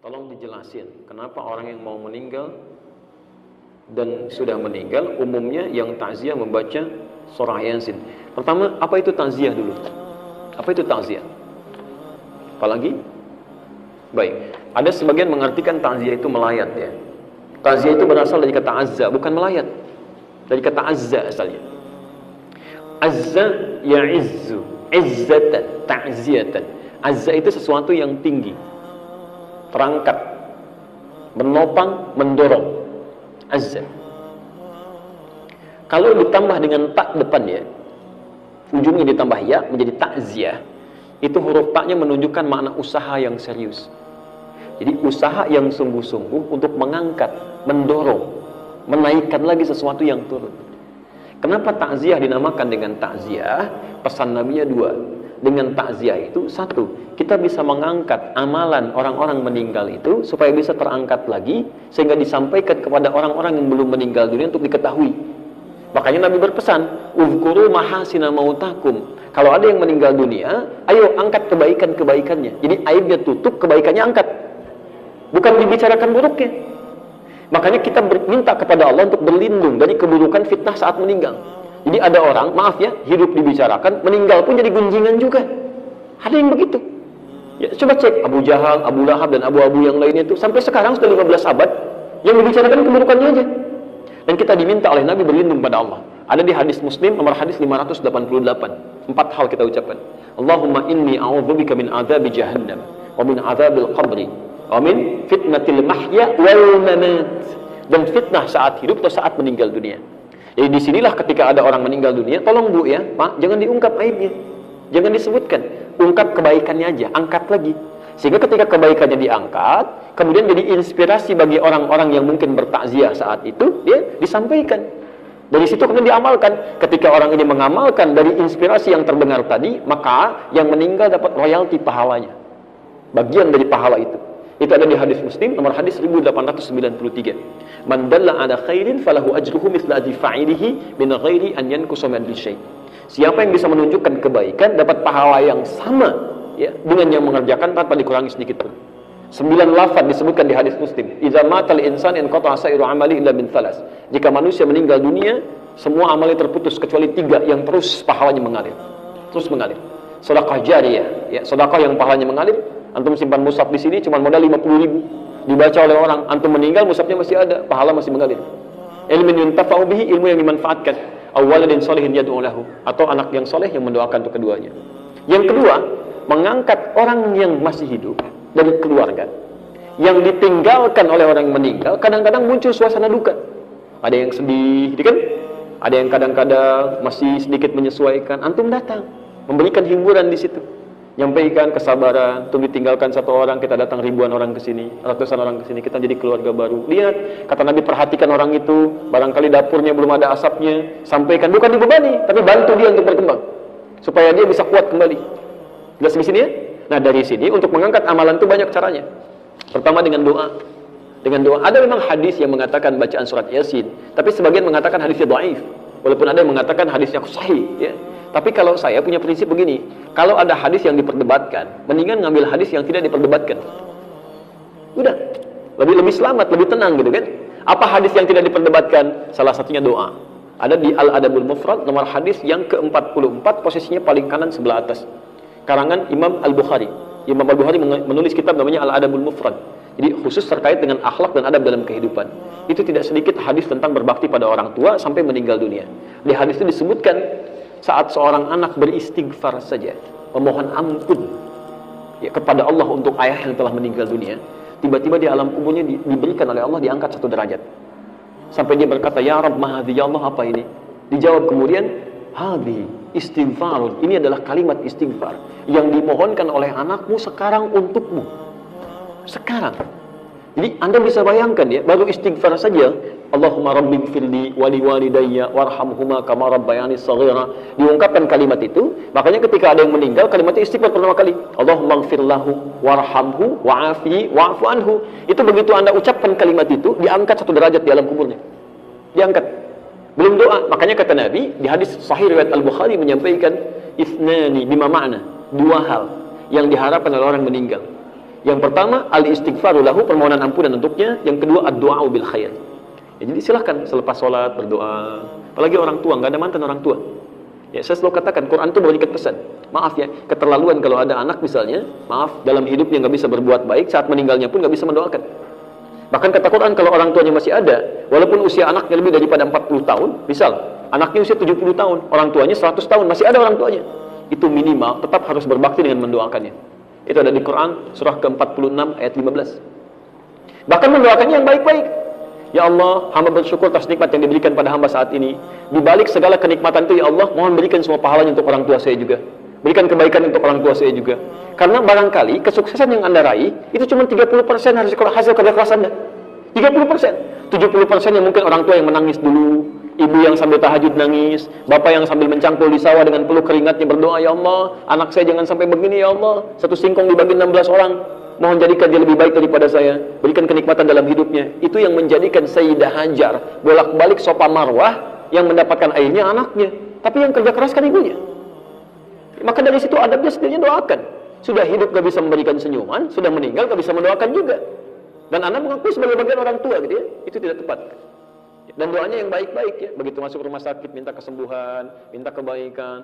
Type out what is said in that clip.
Tolong dijelasin, kenapa orang yang mau meninggal dan sudah meninggal umumnya yang takziah membaca surah Yasin. Pertama, apa itu takziah dulu? Apa itu takziah? Apalagi? Baik, ada sebagian mengartikan takziah itu melayat ya. Takziah itu berasal dari kata azza, bukan melayat. Dari kata azza asalnya. Azza ya'izzu, izzatan, ta'ziyatan. Azza itu sesuatu yang tinggi, terangkat, menopang, mendorong. Azza. Kalau ditambah dengan tak depan ya, ujungnya ditambah ya menjadi takziah, itu huruf taknya menunjukkan makna usaha yang serius. Jadi usaha yang sungguh-sungguh untuk mengangkat, mendorong, menaikkan lagi sesuatu yang turun. Kenapa takziah dinamakan dengan takziah? Pesan Nabi-nya dua. Dengan takziah itu, satu, kita bisa mengangkat amalan orang-orang meninggal itu supaya bisa terangkat lagi, sehingga disampaikan kepada orang-orang yang belum meninggal dunia untuk diketahui. Makanya Nabi berpesan, uzkuru mahasina mautakum. Kalau ada yang meninggal dunia, ayo angkat kebaikan-kebaikannya. Jadi aibnya tutup, kebaikannya angkat. Bukan dibicarakan buruknya. Makanya kita minta kepada Allah untuk berlindung dari keburukan fitnah saat meninggal. Jadi ada orang, maaf ya, hidup dibicarakan, meninggal pun jadi gunjingan juga. Ada yang begitu. Ya, coba cek Abu Jahal, Abu Lahab, dan Abu-Abu yang lainnya itu. Sampai sekarang sudah 15 abad, yang dibicarakan keburukannya aja. Dan kita diminta oleh Nabi berlindung pada Allah. Ada di hadis Muslim, nomor hadis 588. 4 hal kita ucapkan. Allahumma inni a'udzubika min azabi jahannam, wa min azabil qabri, wa min fitnatil mahya wal mamat. Dan fitnah saat hidup atau saat meninggal dunia. Jadi disinilah ketika ada orang meninggal dunia, tolong Bu ya, Pak, jangan diungkap aibnya, jangan disebutkan, ungkap kebaikannya aja, angkat lagi. Sehingga ketika kebaikannya diangkat, kemudian jadi inspirasi bagi orang-orang yang mungkin bertakziah saat itu, dia disampaikan. Dari situ kemudian diamalkan. Ketika orang ini mengamalkan dari inspirasi yang terdengar tadi, maka yang meninggal dapat royalti pahalanya, bagian dari pahala itu. Itu ada di hadis Muslim nomor hadis 1893. Man dalla ala khairin falahu ajruhu mithla ajri fa'ilihi min ghairi an yanqusa min syai'. Siapa yang bisa menunjukkan kebaikan dapat pahala yang sama ya dengan yang mengerjakan tanpa dikurangi sedikit pun. 9 lafaz disebutkan di hadis Muslim. Idza matal insan in qata'a sa'iru amali illa min thalas. Jika manusia meninggal dunia, semua amalnya terputus kecuali 3 yang terus pahalanya mengalir. Terus mengalir. Sedekah jariyah, ya, sedekah yang pahalanya mengalir. Antum simpan mushaf di sini cuma modal 50.000, dibaca oleh orang, antum meninggal mushafnya masih ada, pahala masih mengalir. Ilmin yuntafa'u bihi, ilmu yang dimanfaatkan. Aw waladin shalihin yad'u lahu, atau anak yang soleh yang mendoakan untuk keduanya. Yang kedua, mengangkat orang yang masih hidup dari keluarga yang ditinggalkan oleh orang yang meninggal. Kadang-kadang muncul suasana duka. Ada yang sedih, kan? Ada yang kadang-kadang masih sedikit menyesuaikan. Antum datang, memberikan hiburan di situ. Nyampaikan kesabaran, untuk ditinggalkan satu orang, kita datang ribuan orang ke sini, ratusan orang ke sini, kita jadi keluarga baru. Lihat, kata Nabi, perhatikan orang itu, barangkali dapurnya belum ada asapnya, sampaikan, bukan dibebani, tapi bantu dia untuk berkembang, supaya dia bisa kuat kembali. Jelas di sini ya? Nah dari sini, untuk mengangkat amalan itu banyak caranya. Pertama dengan doa. Dengan doa, ada memang hadis yang mengatakan bacaan surat Yasin, tapi sebagian mengatakan hadisnya dhaif, walaupun ada yang mengatakan hadisnya sahih, ya. Tapi kalau saya punya prinsip begini, kalau ada hadis yang diperdebatkan, mendingan ngambil hadis yang tidak diperdebatkan. Udah, lebih selamat, lebih tenang gitu kan. Apa hadis yang tidak diperdebatkan? Salah satunya doa. Ada di Al-Adabul Mufrad, nomor hadis yang ke-44, posisinya paling kanan sebelah atas. Karangan Imam Al-Bukhari. Imam Al-Bukhari menulis kitab namanya Al-Adabul Mufrad. Jadi khusus terkait dengan akhlak dan adab dalam kehidupan. Itu tidak sedikit hadis tentang berbakti pada orang tua sampai meninggal dunia. Di hadis itu disebutkan, saat seorang anak beristighfar saja, memohon ampun ya, kepada Allah untuk ayah yang telah meninggal dunia, tiba-tiba di alam kuburnya diberikan oleh Allah, diangkat 1 derajat. Sampai dia berkata, ya Rabb, mahadhi, ya Allah, apa ini? Dijawab kemudian, hadhi istighfarun, ini adalah kalimat istighfar yang dimohonkan oleh anakmu sekarang untukmu. Sekarang. Jadi Anda bisa bayangkan ya, baru istighfar saja, Allahumma rabbighfirli wa liwalidayya warhamhuma kama rabbayani shaghira. Diungkapkan kalimat itu, makanya ketika ada yang meninggal, kalimatnya istighfar pertama kali. Allahumma ighfirlahu warhamhu wa'afihi wa'fu anhu. Itu begitu Anda ucapkan kalimat itu, diangkat 1 derajat di alam kuburnya. Diangkat. Belum doa. Makanya kata Nabi, di hadis sahih riwayat Al-Bukhari menyampaikan, ithnani bima ma'na, 2 hal yang diharapkan oleh orang meninggal. Yang pertama, al-istighfaru lahu, permohonan ampunan untuknya. Yang kedua, ad-du'a bil khair. Ya, jadi silahkan selepas sholat berdoa. Apalagi orang tua, nggak ada mantan orang tua. Ya, saya selalu katakan, Quran itu memberikan pesan. Maaf ya, keterlaluan kalau ada anak misalnya, maaf, dalam hidupnya nggak bisa berbuat baik, saat meninggalnya pun nggak bisa mendoakan. Bahkan kata Quran, kalau orang tuanya masih ada, walaupun usia anaknya lebih daripada 40 tahun, misal, anaknya usia 70 tahun, orang tuanya 100 tahun, masih ada orang tuanya. Itu minimal, tetap harus berbakti dengan mendoakannya. Itu ada di Quran, surah ke-46, ayat 15. Bahkan mendoakannya yang baik-baik. Ya Allah, hamba bersyukur atas nikmat yang diberikan pada hamba saat ini. Di balik segala kenikmatan itu, ya Allah, mohon berikan semua pahalanya untuk orang tua saya juga. Berikan kebaikan untuk orang tua saya juga. Karena barangkali kesuksesan yang Anda raih itu cuma 30% hasil kerja keras Anda. 30%. 70% yang mungkin orang tua yang menangis dulu, ibu yang sambil tahajud nangis, bapak yang sambil mencangkul di sawah dengan peluh keringatnya berdoa, ya Allah, anak saya jangan sampai begini ya Allah. Satu singkong dibagi 16 orang. Mohon jadikan dia lebih baik daripada saya. Berikan kenikmatan dalam hidupnya. Itu yang menjadikan Sayyidah Hajar bolak-balik Safa Marwah, yang mendapatkan airnya anaknya. Tapi yang kerja keras kan ibunya. Maka dari situ adabnya setidaknya doakan. Sudah hidup gak bisa memberikan senyuman, sudah meninggal gak bisa mendoakan juga. Dan Anda mengakui sebagai bagian orang tua gitu ya. Itu tidak tepat. Dan doanya yang baik-baik ya. Begitu masuk rumah sakit, minta kesembuhan, minta kebaikan.